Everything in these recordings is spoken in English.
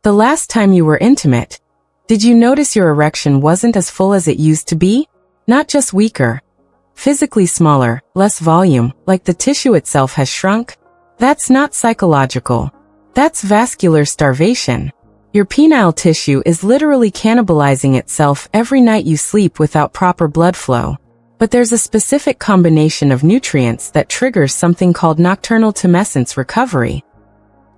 The last time you were intimate, did you notice your erection wasn't as full as it used to be? Not just weaker, physically smaller, less volume, like the tissue itself has shrunk? That's not psychological. That's vascular starvation. Your penile tissue is literally cannibalizing itself every night you sleep without proper blood flow. But there's a specific combination of nutrients that triggers something called nocturnal tumescence recovery.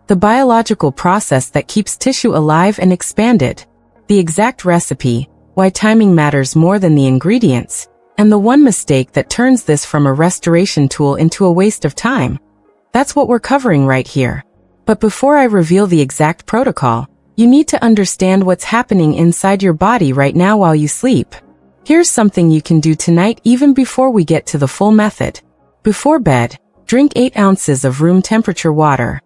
The biological process that keeps tissue alive and expanded. The exact recipe, why timing matters more than the ingredients, and the one mistake that turns this from a restoration tool into a waste of time. That's what we're covering right here. But before I reveal the exact protocol, you need to understand what's happening inside your body right now while you sleep. Here's something you can do tonight even before we get to the full method. Before bed, drink 8 ounces of room temperature water.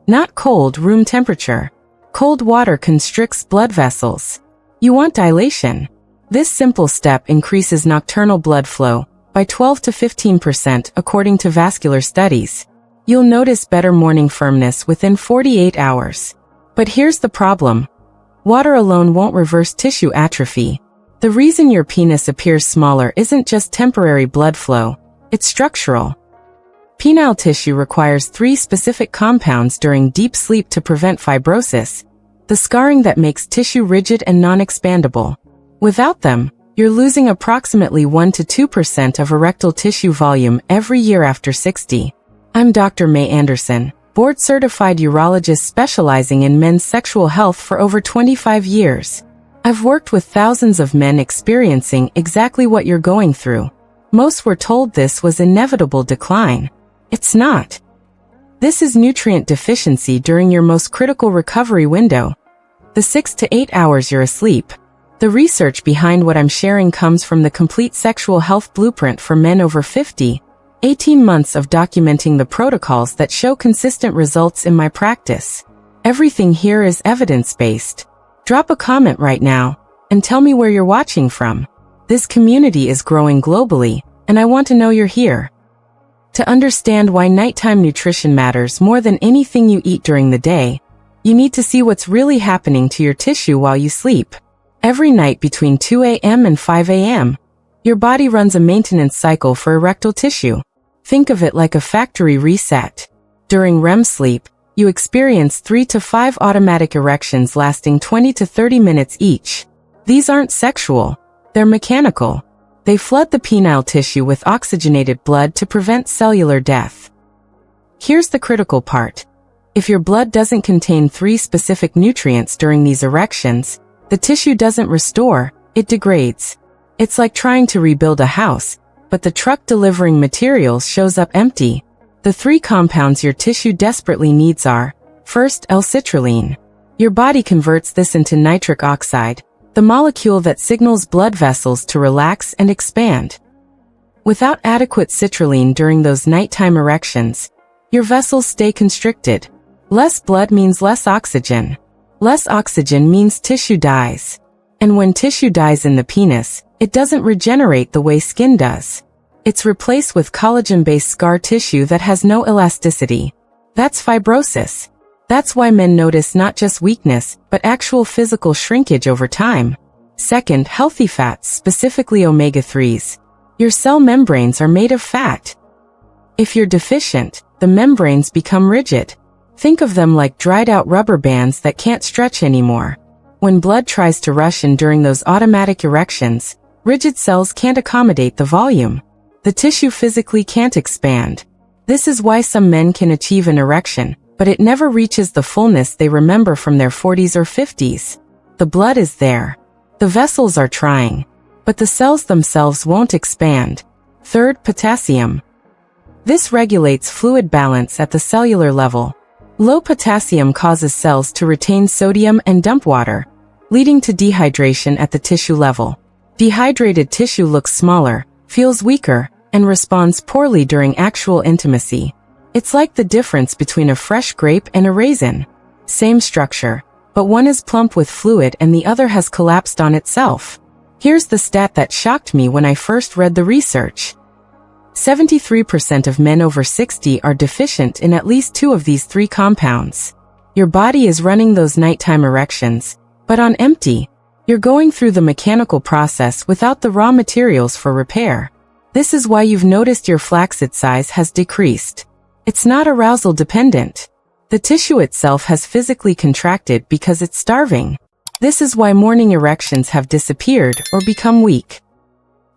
Not cold room temperature. Cold water constricts blood vessels. You want dilation. This simple step increases nocturnal blood flow by 12 to 15% according to vascular studies. You'll notice better morning firmness within 48 hours. But here's the problem. Water alone won't reverse tissue atrophy. The reason your penis appears smaller isn't just temporary blood flow, it's structural. Penile tissue requires 3 specific compounds during deep sleep to prevent fibrosis, the scarring that makes tissue rigid and non-expandable. Without them, you're losing approximately 1 to 2% of erectile tissue volume every year after 60. I'm Dr. Mei Anderson, board-certified urologist specializing in men's sexual health for over 25 years. I've worked with thousands of men experiencing exactly what you're going through. Most were told this was inevitable decline. It's not. This is nutrient deficiency during your most critical recovery window, the 6 to 8 hours you're asleep. The research behind what I'm sharing comes from the Complete Sexual Health Blueprint for Men Over 50, 18 months of documenting the protocols that show consistent results in my practice. Everything here is evidence-based. Drop a comment right now and tell me where you're watching from. This community is growing globally, and I want to know you're here. To understand why nighttime nutrition matters more than anything you eat during the day, you need to see what's really happening to your tissue while you sleep. Every night between 2 a.m. and 5 a.m., your body runs a maintenance cycle for erectile tissue. Think of it like a factory reset. During REM sleep, you experience 3 to 5 automatic erections lasting 20 to 30 minutes each. These aren't sexual, they're mechanical. They flood the penile tissue with oxygenated blood to prevent cellular death. Here's the critical part. If your blood doesn't contain 3 specific nutrients during these erections, the tissue doesn't restore, it degrades. It's like trying to rebuild a house, but the truck delivering materials shows up empty. The 3 compounds your tissue desperately needs are, first, L-citrulline. Your body converts this into nitric oxide, the molecule that signals blood vessels to relax and expand. Without adequate citrulline during those nighttime erections, your vessels stay constricted. Less blood means less oxygen. Less oxygen means tissue dies. And when tissue dies in the penis, it doesn't regenerate the way skin does. It's replaced with collagen-based scar tissue that has no elasticity. That's fibrosis. That's why men notice not just weakness, but actual physical shrinkage over time. Second, healthy fats, specifically omega-3s. Your cell membranes are made of fat. If you're deficient, the membranes become rigid. Think of them like dried-out rubber bands that can't stretch anymore. When blood tries to rush in during those automatic erections, rigid cells can't accommodate the volume. The tissue physically can't expand. This is why some men can achieve an erection, but it never reaches the fullness they remember from their 40s or 50s. The blood is there. The vessels are trying, but the cells themselves won't expand. Third, potassium. This regulates fluid balance at the cellular level. Low potassium causes cells to retain sodium and dump water, leading to dehydration at the tissue level. Dehydrated tissue looks smaller, feels weaker, and responds poorly during actual intimacy. It's like the difference between a fresh grape and a raisin. Same structure, but one is plump with fluid and the other has collapsed on itself. Here's the stat that shocked me when I first read the research. 73% of men over 60 are deficient in at least 2 of these 3 compounds. Your body is running those nighttime erections, but on empty. You're going through the mechanical process without the raw materials for repair. This is why you've noticed your flaccid size has decreased. It's not arousal dependent. The tissue itself has physically contracted because it's starving. This is why morning erections have disappeared or become weak.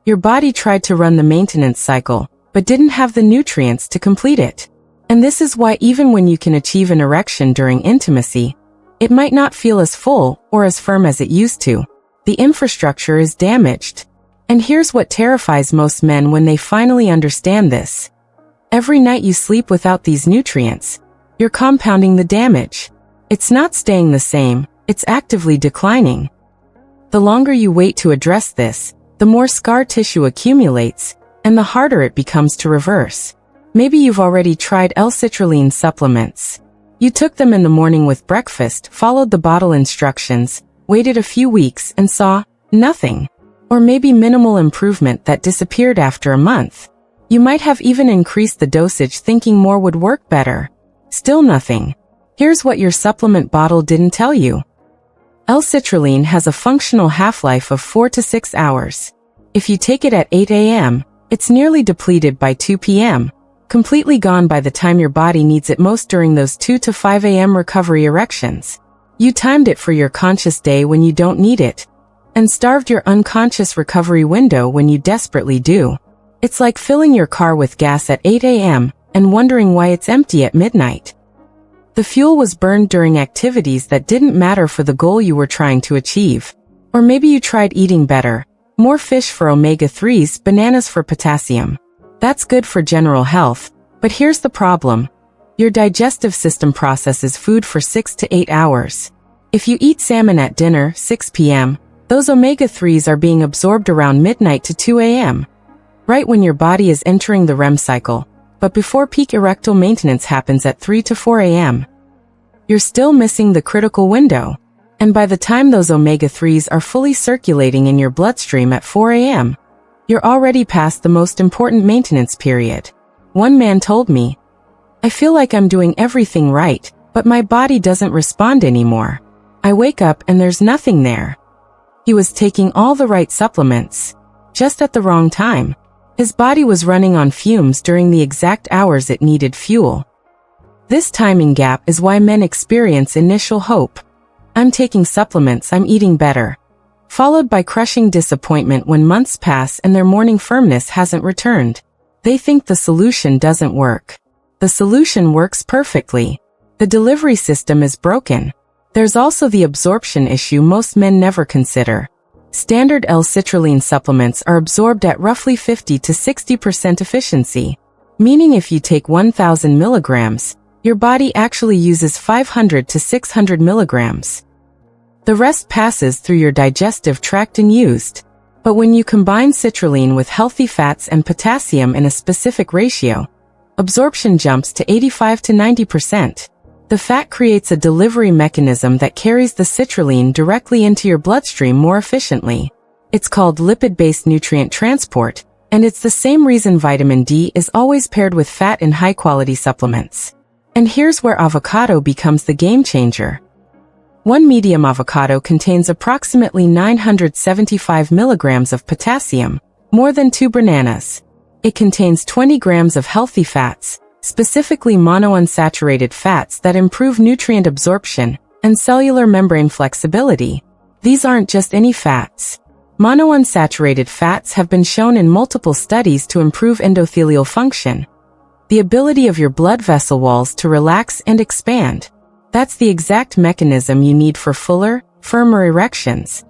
Your body tried to run the maintenance cycle, but didn't have the nutrients to complete it. And this is why even when you can achieve an erection during intimacy, it might not feel as full or as firm as it used to. The infrastructure is damaged. And here's what terrifies most men when they finally understand this. Every night you sleep without these nutrients, you're compounding the damage. It's not staying the same, it's actively declining. The longer you wait to address this, the more scar tissue accumulates, and the harder it becomes to reverse. Maybe you've already tried L-citrulline supplements. You took them in the morning with breakfast, followed the bottle instructions, waited a few weeks and saw nothing. Or maybe minimal improvement that disappeared after a month. You might have even increased the dosage thinking more would work better. Still nothing. Here's what your supplement bottle didn't tell you. L-citrulline has a functional half-life of 4 to 6 hours. If you take it at 8 a.m., it's nearly depleted by 2 p.m., completely gone by the time your body needs it most during those 2 to 5 a.m. recovery erections. You timed it for your conscious day when you don't need it, and starved your unconscious recovery window when you desperately do. It's like filling your car with gas at 8 a.m. and wondering why it's empty at midnight. The fuel was burned during activities that didn't matter for the goal you were trying to achieve. Or maybe you tried eating better, more fish for omega-3s, bananas for potassium. That's good for general health, but here's the problem. Your digestive system processes food for 6 to 8 hours. If you eat salmon at dinner, 6 p.m., those omega-3s are being absorbed around midnight to 2 a.m. Right when your body is entering the REM cycle, but before peak erectile maintenance happens at 3 to 4 a.m. You're still missing the critical window. And by the time those omega-3s are fully circulating in your bloodstream at 4 a.m., you're already past the most important maintenance period. One man told me, "I feel like I'm doing everything right, but my body doesn't respond anymore. I wake up and there's nothing there." He was taking all the right supplements, just at the wrong time. His body was running on fumes during the exact hours it needed fuel. This timing gap is why men experience initial hope. I'm taking supplements, I'm eating better. Followed by crushing disappointment when months pass and their morning firmness hasn't returned. They think the solution doesn't work. The solution works perfectly. The delivery system is broken. There's also the absorption issue most men never consider. Standard L-citrulline supplements are absorbed at roughly 50 to 60% efficiency, meaning if you take 1,000 milligrams, your body actually uses 500 to 600 milligrams. The rest passes through your digestive tract unused. But when you combine citrulline with healthy fats and potassium in a specific ratio, absorption jumps to 85 to 90%. The fat creates a delivery mechanism that carries the citrulline directly into your bloodstream more efficiently. It's called lipid-based nutrient transport, and it's the same reason vitamin D is always paired with fat in high-quality supplements. And here's where avocado becomes the game changer. One medium avocado contains approximately 975 milligrams of potassium, more than 2 bananas. It contains 20 grams of healthy fats, specifically monounsaturated fats that improve nutrient absorption and cellular membrane flexibility. These aren't just any fats. Monounsaturated fats have been shown in multiple studies to improve endothelial function, the ability of your blood vessel walls to relax and expand. That's the exact mechanism you need for fuller, firmer erections.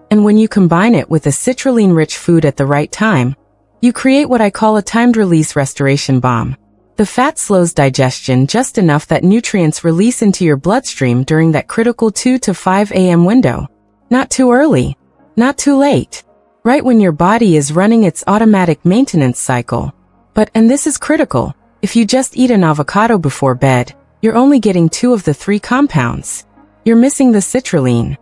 And when you combine it with a citrulline-rich food at the right time, you create what I call a timed-release restoration bomb. The fat slows digestion just enough that nutrients release into your bloodstream during that critical 2 to 5 a.m. window. Not too early, not too late. Right when your body is running its automatic maintenance cycle. But, and this is critical, if you just eat an avocado before bed, you're only getting 2 of the 3 compounds. You're missing the citrulline.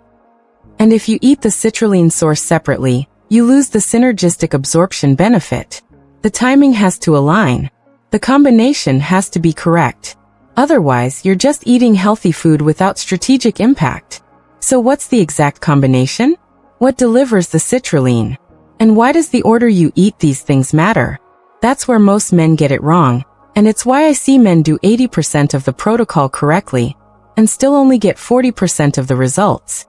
And if you eat the citrulline source separately, you lose the synergistic absorption benefit. The timing has to align. The combination has to be correct. Otherwise, you're just eating healthy food without strategic impact. So what's the exact combination? What delivers the citrulline? And why does the order you eat these things matter? That's where most men get it wrong, and it's why I see men do 80% of the protocol correctly, and still only get 40% of the results.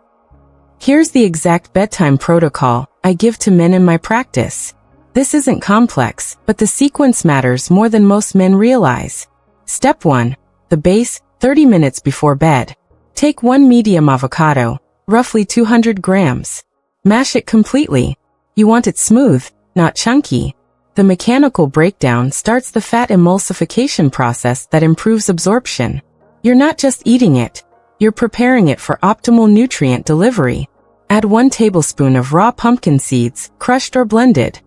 Here's the exact bedtime protocol I give to men in my practice. This isn't complex, but the sequence matters more than most men realize. Step 1. The base, 30 minutes before bed. Take 1 medium avocado, roughly 200 grams. Mash it completely. You want it smooth, not chunky. The mechanical breakdown starts the fat emulsification process that improves absorption. You're not just eating it, you're preparing it for optimal nutrient delivery. Add 1 tablespoon of raw pumpkin seeds, crushed or blended.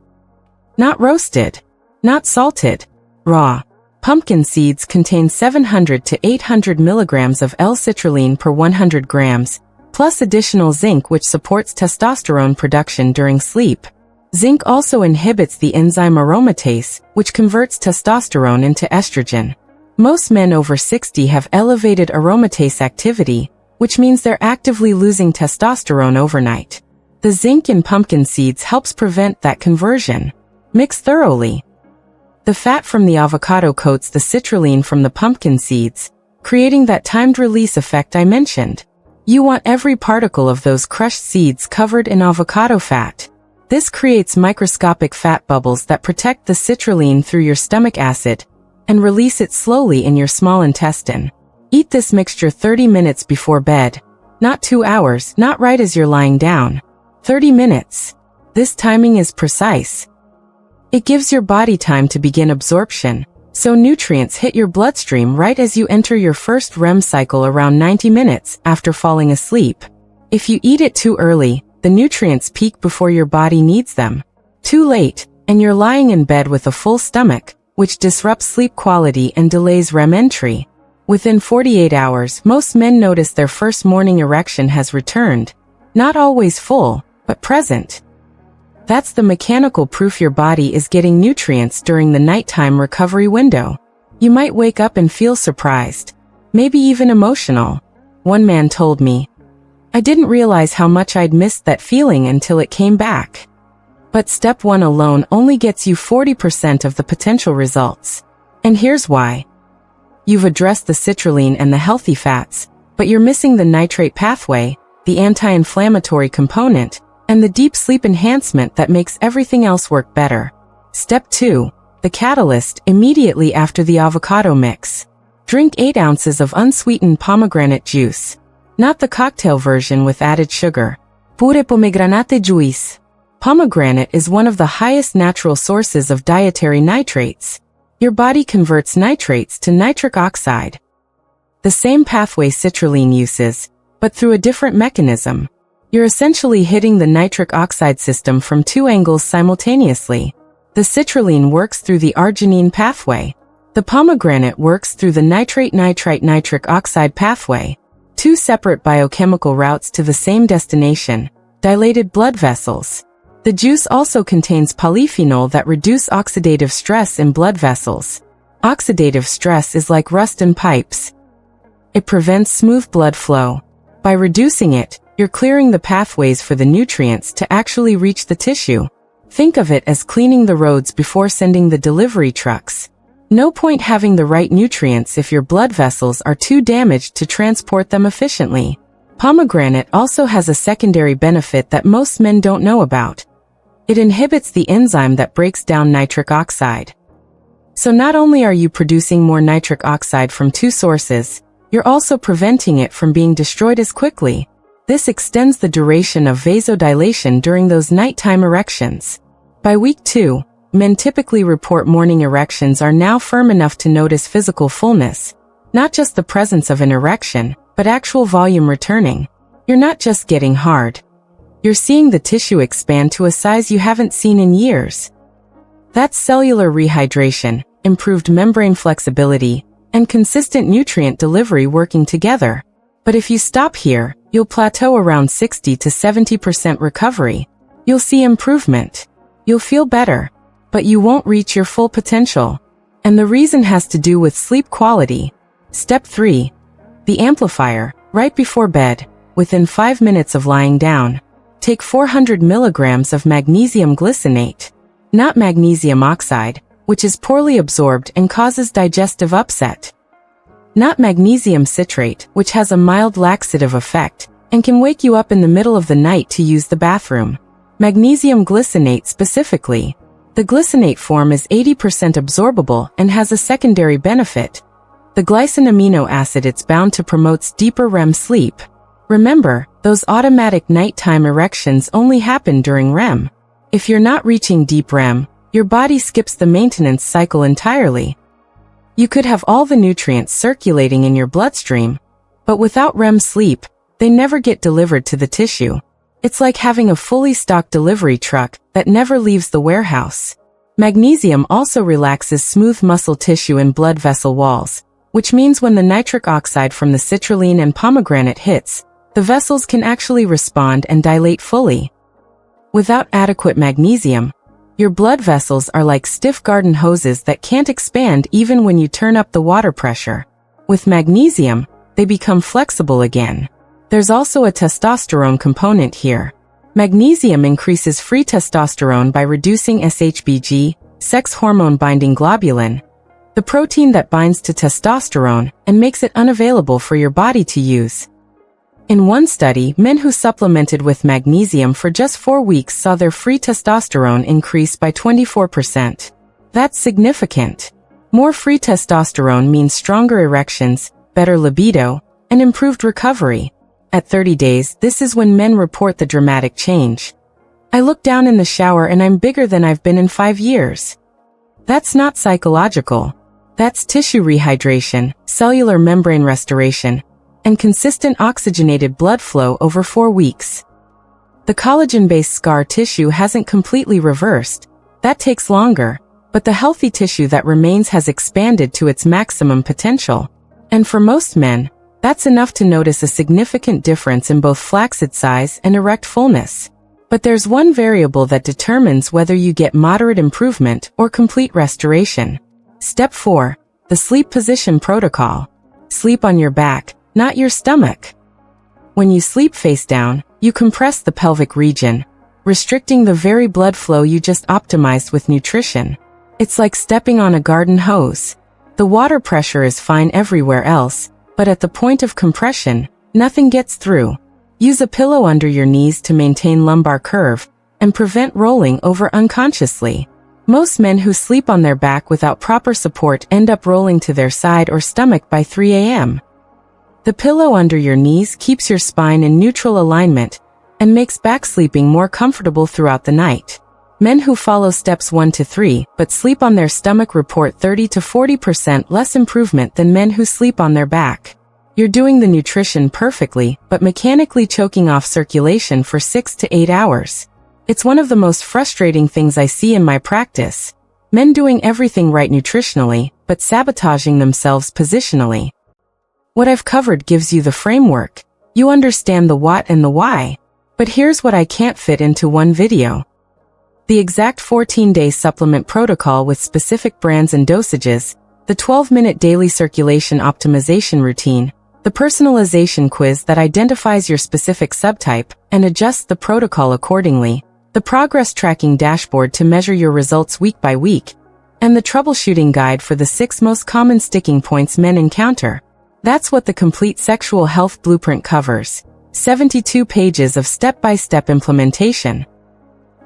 Not roasted, not salted, raw. Pumpkin seeds contain 700 to 800 milligrams of L-citrulline per 100 grams, plus additional zinc which supports testosterone production during sleep. Zinc also inhibits the enzyme aromatase, which converts testosterone into estrogen. Most men over 60 have elevated aromatase activity, which means they're actively losing testosterone overnight. The zinc in pumpkin seeds helps prevent that conversion. Mix thoroughly. The fat from the avocado coats the citrulline from the pumpkin seeds, creating that timed release effect I mentioned. You want every particle of those crushed seeds covered in avocado fat. This creates microscopic fat bubbles that protect the citrulline through your stomach acid and release it slowly in your small intestine. Eat this mixture 30 minutes before bed. Not 2 hours, not right as you're lying down. 30 minutes. This timing is precise. It gives your body time to begin absorption, so nutrients hit your bloodstream right as you enter your first REM cycle around 90 minutes after falling asleep. If you eat it too early, the nutrients peak before your body needs them. Too late, and you're lying in bed with a full stomach, which disrupts sleep quality and delays REM entry. Within 48 hours, most men notice their first morning erection has returned. Not always full, but present. That's the mechanical proof your body is getting nutrients during the nighttime recovery window. You might wake up and feel surprised, maybe even emotional. One man told me, "I didn't realize how much I'd missed that feeling until it came back." But step 1 alone only gets you 40% of the potential results. And here's why. You've addressed the citrulline and the healthy fats, but you're missing the nitrate pathway, the anti-inflammatory component, and the deep sleep enhancement that makes everything else work better. Step 2. The catalyst immediately after the avocado mix. Drink 8 ounces of unsweetened pomegranate juice. Not the cocktail version with added sugar. Pure pomegranate juice. Pomegranate is one of the highest natural sources of dietary nitrates. Your body converts nitrates to nitric oxide. The same pathway citrulline uses, but through a different mechanism. You're essentially hitting the nitric oxide system from 2 angles simultaneously. The citrulline works through the arginine pathway. The pomegranate works through the nitrate-nitrite-nitric oxide pathway. 2 separate biochemical routes to the same destination, dilated blood vessels. The juice also contains polyphenol that reduce oxidative stress in blood vessels. Oxidative stress is like rust in pipes. It prevents smooth blood flow. By reducing it, you're clearing the pathways for the nutrients to actually reach the tissue. Think of it as cleaning the roads before sending the delivery trucks. No point having the right nutrients if your blood vessels are too damaged to transport them efficiently. Pomegranate also has a secondary benefit that most men don't know about. It inhibits the enzyme that breaks down nitric oxide. So not only are you producing more nitric oxide from 2 sources, you're also preventing it from being destroyed as quickly. This extends the duration of vasodilation during those nighttime erections. By week 2, men typically report morning erections are now firm enough to notice physical fullness, not just the presence of an erection, but actual volume returning. You're not just getting hard. You're seeing the tissue expand to a size you haven't seen in years. That's cellular rehydration, improved membrane flexibility, and consistent nutrient delivery working together. But if you stop here, you'll plateau around 60 to 70% recovery. You'll see improvement. You'll feel better. But you won't reach your full potential. And the reason has to do with sleep quality. Step 3. The amplifier, right before bed, within 5 minutes of lying down. Take 400 milligrams of magnesium glycinate, not magnesium oxide, which is poorly absorbed and causes digestive upset. Not magnesium citrate, which has a mild laxative effect and can wake you up in the middle of the night to use the bathroom. Magnesium glycinate specifically. The glycinate form is 80% absorbable and has a secondary benefit. The glycine amino acid it's bound to promotes deeper REM sleep. Remember, those automatic nighttime erections only happen during REM. If you're not reaching deep REM, your body skips the maintenance cycle entirely. You could have all the nutrients circulating in your bloodstream, but without REM sleep, they never get delivered to the tissue. It's like having a fully stocked delivery truck that never leaves the warehouse. Magnesium also relaxes smooth muscle tissue and blood vessel walls, which means when the nitric oxide from the citrulline and pomegranate hits, the vessels can actually respond and dilate fully. Without adequate magnesium, your blood vessels are like stiff garden hoses that can't expand even when you turn up the water pressure. With magnesium, they become flexible again. There's also a testosterone component here. Magnesium increases free testosterone by reducing SHBG, sex hormone-binding globulin, the protein that binds to testosterone and makes it unavailable for your body to use. In one study, men who supplemented with magnesium for just 4 weeks saw their free testosterone increase by 24%. That's significant. More free testosterone means stronger erections, better libido, and improved recovery. At 30 days, this is when men report the dramatic change. I look down in the shower and I'm bigger than I've been in 5 years. That's not psychological. That's tissue rehydration, cellular membrane restoration, and consistent oxygenated blood flow over 4 weeks. The collagen-based scar tissue hasn't completely reversed. That takes longer, but the healthy tissue that remains has expanded to its maximum potential. And for most men, that's enough to notice a significant difference in both flaccid size and erect fullness. But there's one variable that determines whether you get moderate improvement or complete restoration. Step 4. The sleep position protocol. Sleep on your back, not your stomach. When you sleep face down, you compress the pelvic region, restricting the very blood flow you just optimized with nutrition. It's like stepping on a garden hose. The water pressure is fine everywhere else, but at the point of compression, nothing gets through. Use a pillow under your knees to maintain lumbar curve and prevent rolling over unconsciously. Most men who sleep on their back without proper support end up rolling to their side or stomach by 3 a.m. The pillow under your knees keeps your spine in neutral alignment and makes back sleeping more comfortable throughout the night. Men who follow steps 1 to 3 but sleep on their stomach report 30 to 40% less improvement than men who sleep on their back. You're doing the nutrition perfectly but mechanically choking off circulation for 6 to 8 hours. It's one of the most frustrating things I see in my practice. Men doing everything right nutritionally but sabotaging themselves positionally. What I've covered gives you the framework. You understand the what and the why. But here's what I can't fit into one video. The exact 14-day supplement protocol with specific brands and dosages, the 12-minute daily circulation optimization routine, the personalization quiz that identifies your specific subtype and adjusts the protocol accordingly, the progress tracking dashboard to measure your results week by week, and the troubleshooting guide for the 6 most common sticking points men encounter. That's what the complete sexual health blueprint covers. 72 pages of step-by-step implementation.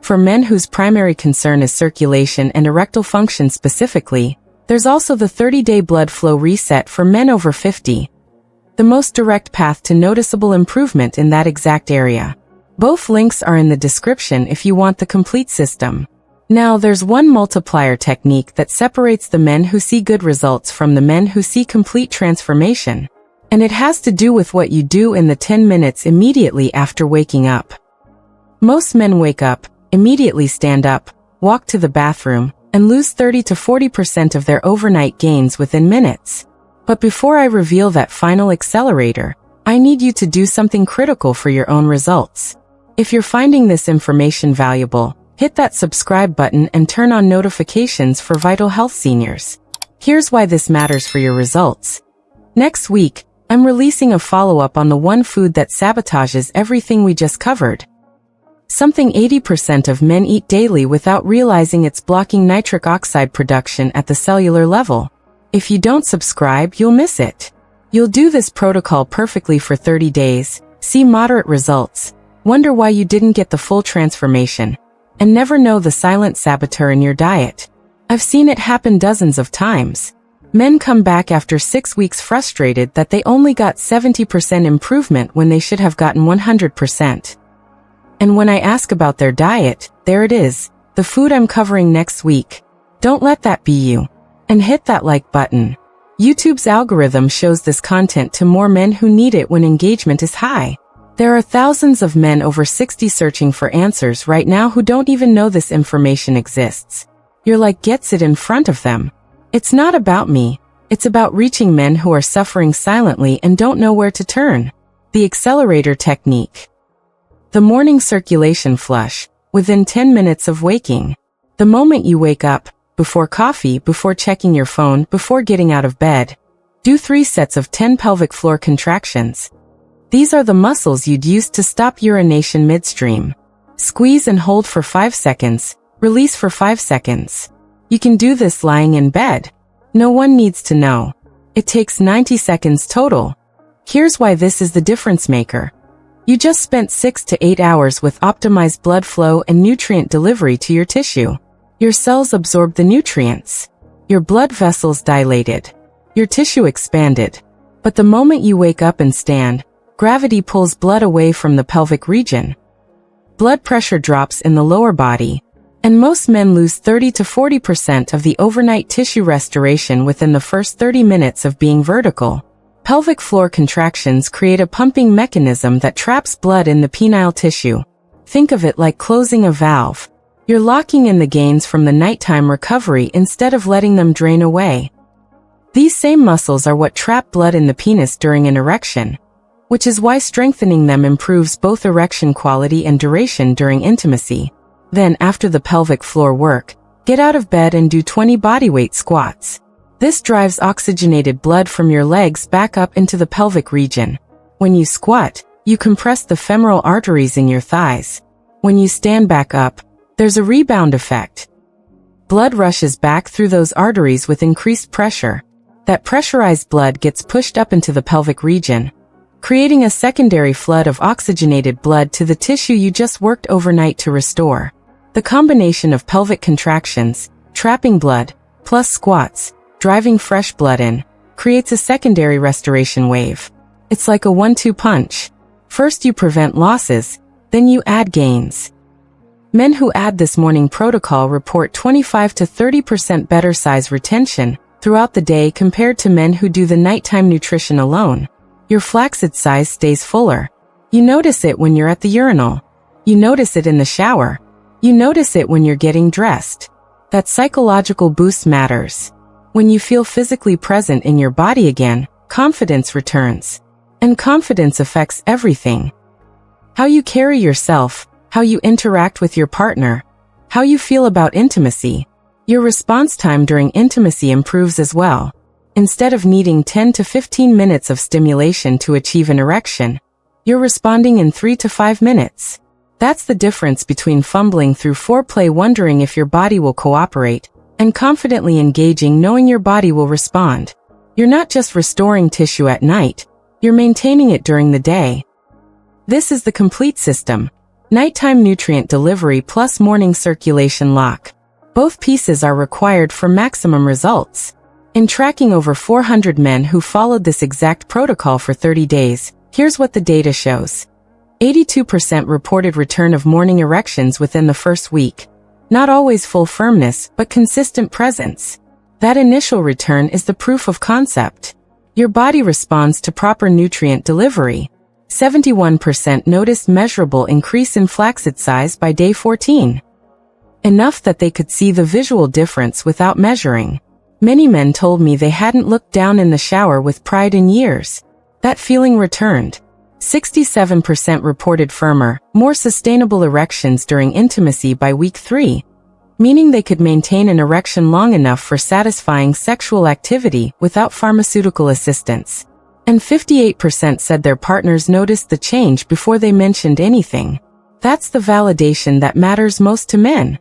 For men whose primary concern is circulation and erectile function specifically, there's also the 30-day blood flow reset for men over 50. The most direct path to noticeable improvement in that exact area. Both links are in the description if you want the complete system. Now there's one multiplier technique that separates the men who see good results from the men who see complete transformation. And it has to do with what you do in the 10 minutes immediately after waking up. Most men wake up, immediately stand up, walk to the bathroom, and lose 30 to 40% of their overnight gains within minutes. But before I reveal that final accelerator, I need you to do something critical for your own results. If you're finding this information valuable, hit that subscribe button and turn on notifications for Vital Health Seniors. Here's why this matters for your results. Next week, I'm releasing a follow-up on the one food that sabotages everything we just covered. Something 80% of men eat daily without realizing it's blocking nitric oxide production at the cellular level. If you don't subscribe, you'll miss it. You'll do this protocol perfectly for 30 days, see moderate results, wonder why you didn't get the full transformation, and never know the silent saboteur in your diet. I've seen it happen dozens of times. Men come back after 6 weeks frustrated that they only got 70% improvement when they should have gotten 100%. And when I ask about their diet, there it is, the food I'm covering next week. Don't let that be you. And hit that like button. YouTube's algorithm shows this content to more men who need it when engagement is high. There are thousands of men over 60 searching for answers right now who don't even know this information exists. Your like gets it in front of them. It's not about me. It's about reaching men who are suffering silently and don't know where to turn. The accelerator technique. The morning circulation flush, within 10 minutes of waking. The moment you wake up, before coffee, before checking your phone, before getting out of bed, do 3 sets of 10 pelvic floor contractions. These are the muscles you'd use to stop urination midstream. Squeeze and hold for 5 seconds, release for 5 seconds. You can do this lying in bed. No one needs to know. It takes 90 seconds total. Here's why this is the difference maker. You just spent 6 to 8 hours with optimized blood flow and nutrient delivery to your tissue. Your cells absorbed the nutrients. Your blood vessels dilated. Your tissue expanded. But the moment you wake up and stand, gravity pulls blood away from the pelvic region. Blood pressure drops in the lower body, and most men lose 30 to 40% of the overnight tissue restoration within the first 30 minutes of being vertical. Pelvic floor contractions create a pumping mechanism that traps blood in the penile tissue. Think of it like closing a valve. You're locking in the gains from the nighttime recovery instead of letting them drain away. These same muscles are what trap blood in the penis during an erection, which is why strengthening them improves both erection quality and duration during intimacy. Then, after the pelvic floor work, get out of bed and do 20 bodyweight squats. This drives oxygenated blood from your legs back up into the pelvic region. When you squat, you compress the femoral arteries in your thighs. When you stand back up, there's a rebound effect. Blood rushes back through those arteries with increased pressure. That pressurized blood gets pushed up into the pelvic region, creating a secondary flood of oxygenated blood to the tissue you just worked overnight to restore. The combination of pelvic contractions, trapping blood, plus squats, driving fresh blood in, creates a secondary restoration wave. It's like a 1-2 punch. First you prevent losses, then you add gains. Men who add this morning protocol report 25 to 30% better size retention throughout the day compared to men who do the nighttime nutrition alone. Your flaccid size stays fuller. You notice it when you're at the urinal. You notice it in the shower. You notice it when you're getting dressed. That psychological boost matters. When you feel physically present in your body again, confidence returns. And confidence affects everything. How you carry yourself, how you interact with your partner, how you feel about intimacy. Your response time during intimacy improves as well. Instead of needing 10 to 15 minutes of stimulation to achieve an erection, you're responding in 3 to 5 minutes. That's the difference between fumbling through foreplay wondering if your body will cooperate, and confidently engaging knowing your body will respond. You're not just restoring tissue at night, you're maintaining it during the day. This is the complete system. Nighttime nutrient delivery plus morning circulation lock. Both pieces are required for maximum results. In tracking over 400 men who followed this exact protocol for 30 days, here's what the data shows. 82% reported return of morning erections within the first week. Not always full firmness, but consistent presence. That initial return is the proof of concept. Your body responds to proper nutrient delivery. 71% noticed measurable increase in flaccid size by day 14. Enough that they could see the visual difference without measuring. Many men told me they hadn't looked down in the shower with pride in years. That feeling returned. 67% reported firmer, more sustainable erections during intimacy by week 3. meaning they could maintain an erection long enough for satisfying sexual activity without pharmaceutical assistance. And 58% said their partners noticed the change before they mentioned anything. That's the validation that matters most to men.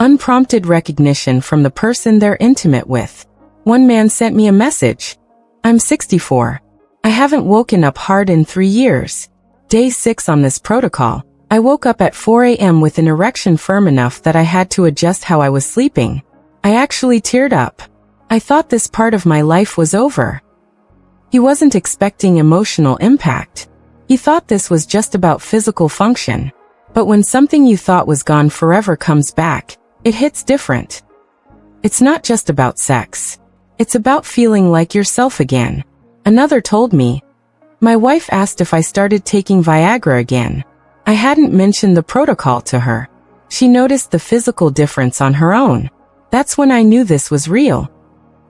Unprompted recognition from the person they're intimate with. One man sent me a message. I'm 64. I haven't woken up hard in 3 years. Day 6 on this protocol. I woke up at 4 a.m. with an erection firm enough that I had to adjust how I was sleeping. I actually teared up. I thought this part of my life was over. He wasn't expecting emotional impact. He thought this was just about physical function. But when something you thought was gone forever comes back, it hits different. It's not just about sex. It's about feeling like yourself again. Another told me, my wife asked if I started taking Viagra again. I hadn't mentioned the protocol to her. She noticed the physical difference on her own. That's when I knew this was real.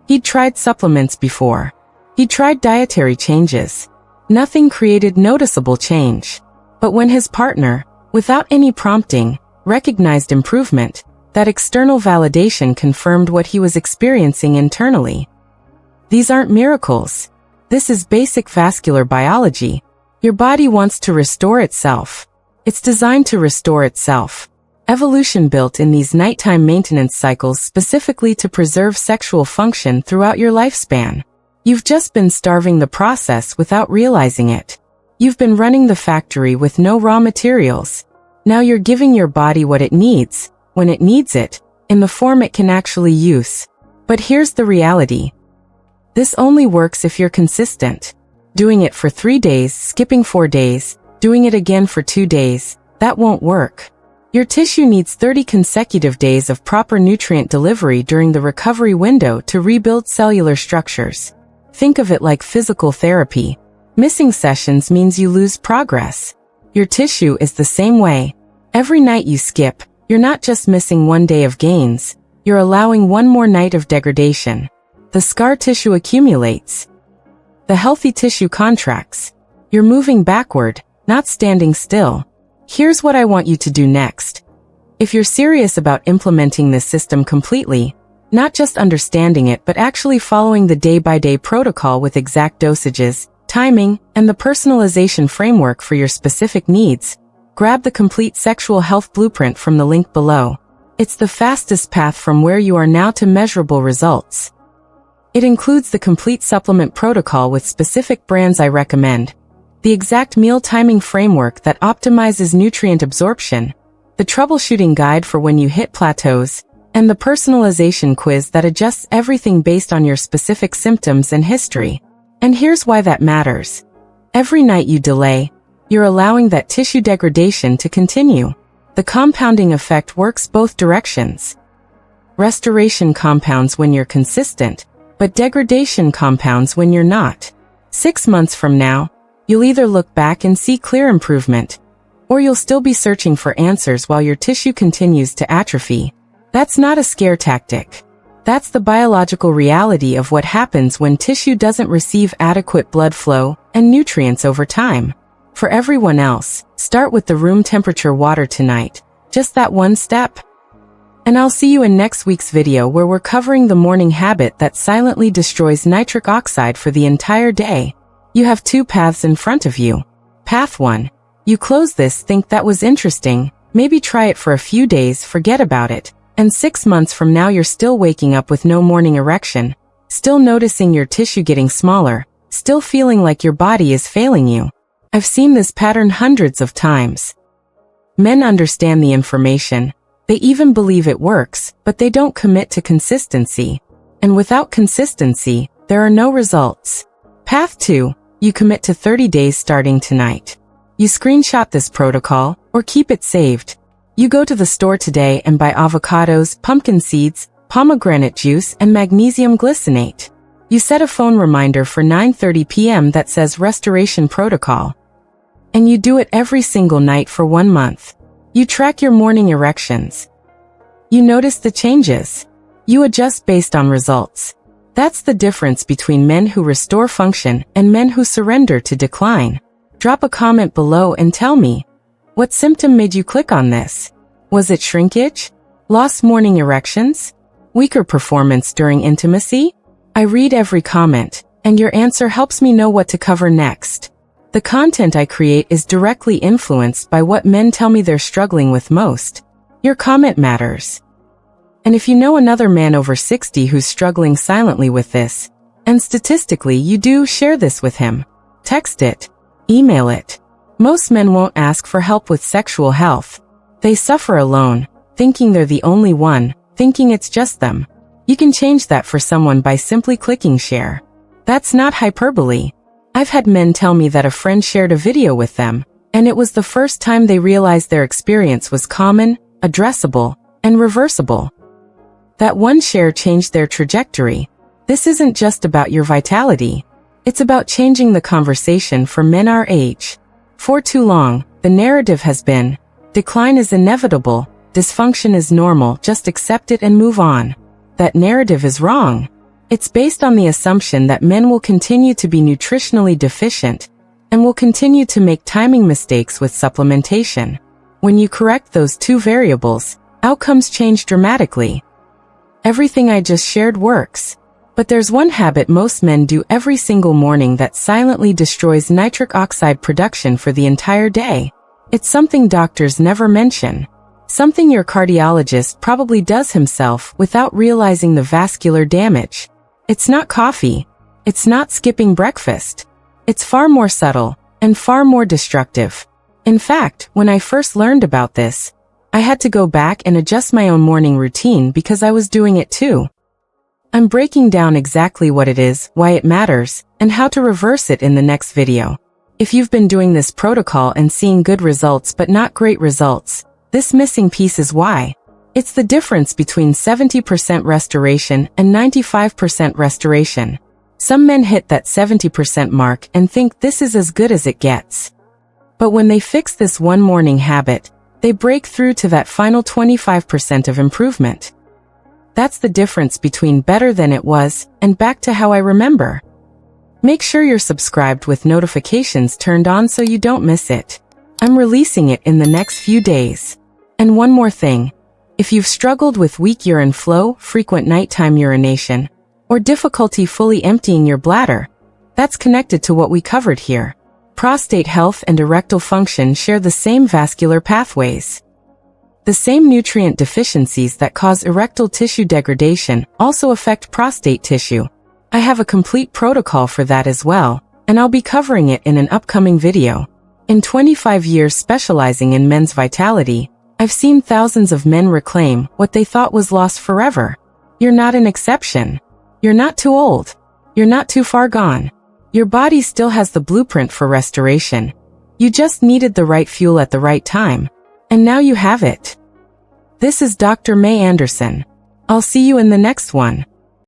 He'd tried supplements before. He'd tried dietary changes. Nothing created noticeable change. But when his partner, without any prompting, recognized improvement, that external validation confirmed what he was experiencing internally. These aren't miracles. This is basic vascular biology. Your body wants to restore itself. It's designed to restore itself. Evolution built in these nighttime maintenance cycles specifically to preserve sexual function throughout your lifespan. You've just been starving the process without realizing it. You've been running the factory with no raw materials. Now you're giving your body what it needs, when it needs it, in the form it can actually use. But here's the reality. This only works if you're consistent. Doing it for 3 days, skipping 4 days, doing it again for 2 days, that won't work. Your tissue needs 30 consecutive days of proper nutrient delivery during the recovery window to rebuild cellular structures. Think of it like physical therapy. Missing sessions means you lose progress. Your tissue is the same way. Every night you skip, you're not just missing 1 day of gains, you're allowing 1 more night of degradation. The scar tissue accumulates. The healthy tissue contracts. You're moving backward, not standing still. Here's what I want you to do next. If you're serious about implementing this system completely, not just understanding it but actually following the day-by-day protocol with exact dosages, timing, and the personalization framework for your specific needs, grab the complete sexual health blueprint from the link below. It's the fastest path from where you are now to measurable results. It includes the complete supplement protocol with specific brands I recommend, the exact meal timing framework that optimizes nutrient absorption, the troubleshooting guide for when you hit plateaus, and the personalization quiz that adjusts everything based on your specific symptoms and history. And here's why that matters. Every night you delay, you're allowing that tissue degradation to continue. The compounding effect works both directions. Restoration compounds when you're consistent, but degradation compounds when you're not. 6 months from now, you'll either look back and see clear improvement, or you'll still be searching for answers while your tissue continues to atrophy. That's not a scare tactic. That's the biological reality of what happens when tissue doesn't receive adequate blood flow and nutrients over time. For everyone else, start with the room temperature water tonight. Just that one step. And I'll see you in next week's video where we're covering the morning habit that silently destroys nitric oxide for the entire day. You have 2 paths in front of you. Path 1. You close this, think that was interesting, maybe try it for a few days, forget about it. And 6 months from now you're still waking up with no morning erection, still noticing your tissue getting smaller, still feeling like your body is failing you. I've seen this pattern hundreds of times. Men understand the information, they even believe it works, but they don't commit to consistency. And without consistency, there are no results. Path 2, you commit to 30 days starting tonight. You screenshot this protocol, or keep it saved. You go to the store today and buy avocados, pumpkin seeds, pomegranate juice, and magnesium glycinate. You set a phone reminder for 9:30 p.m. that says Restoration Protocol. And you do it every single night for 1 month. You track your morning erections. You notice the changes. You adjust based on results. That's the difference between men who restore function and men who surrender to decline. Drop a comment below and tell me, what symptom made you click on this? Was it shrinkage? Lost morning erections? Weaker performance during intimacy? I read every comment, and your answer helps me know what to cover next. The content I create is directly influenced by what men tell me they're struggling with most. Your comment matters. And if you know another man over 60 who's struggling silently with this, and statistically you do, share this with him. Text it. Email it. Most men won't ask for help with sexual health. They suffer alone, thinking they're the only one, thinking it's just them. You can change that for someone by simply clicking share. That's not hyperbole. I've had men tell me that a friend shared a video with them, and it was the first time they realized their experience was common, addressable, and reversible. That one share changed their trajectory. This isn't just about your vitality. It's about changing the conversation for men our age. For too long, the narrative has been, decline is inevitable, dysfunction is normal, just accept it and move on. That narrative is wrong. It's based on the assumption that men will continue to be nutritionally deficient and will continue to make timing mistakes with supplementation. When you correct those two variables, outcomes change dramatically. Everything I just shared works. But there's one habit most men do every single morning that silently destroys nitric oxide production for the entire day. It's something doctors never mention. Something your cardiologist probably does himself without realizing the vascular damage. It's not coffee. It's not skipping breakfast. It's far more subtle and far more destructive. In fact, when I first learned about this, I had to go back and adjust my own morning routine because I was doing it too. I'm breaking down exactly what it is, why it matters, and how to reverse it in the next video. If you've been doing this protocol and seeing good results but not great results, this missing piece is why. It's the difference between 70% restoration and 95% restoration. Some men hit that 70% mark and think this is as good as it gets. But when they fix this one morning habit, they break through to that final 25% of improvement. That's the difference between better than it was and back to how I remember. Make sure you're subscribed with notifications turned on so you don't miss it. I'm releasing it in the next few days. And one more thing. If you've struggled with weak urine flow, frequent nighttime urination, or difficulty fully emptying your bladder, that's connected to what we covered here. Prostate health and erectile function share the same vascular pathways. The same nutrient deficiencies that cause erectile tissue degradation also affect prostate tissue. I have a complete protocol for that as well, and I'll be covering it in an upcoming video. In 25 years specializing in men's vitality, I've seen thousands of men reclaim what they thought was lost forever. You're not an exception. You're not too old. You're not too far gone. Your body still has the blueprint for restoration. You just needed the right fuel at the right time. And now you have it. This is Dr. Mei Anderson. I'll see you in the next one.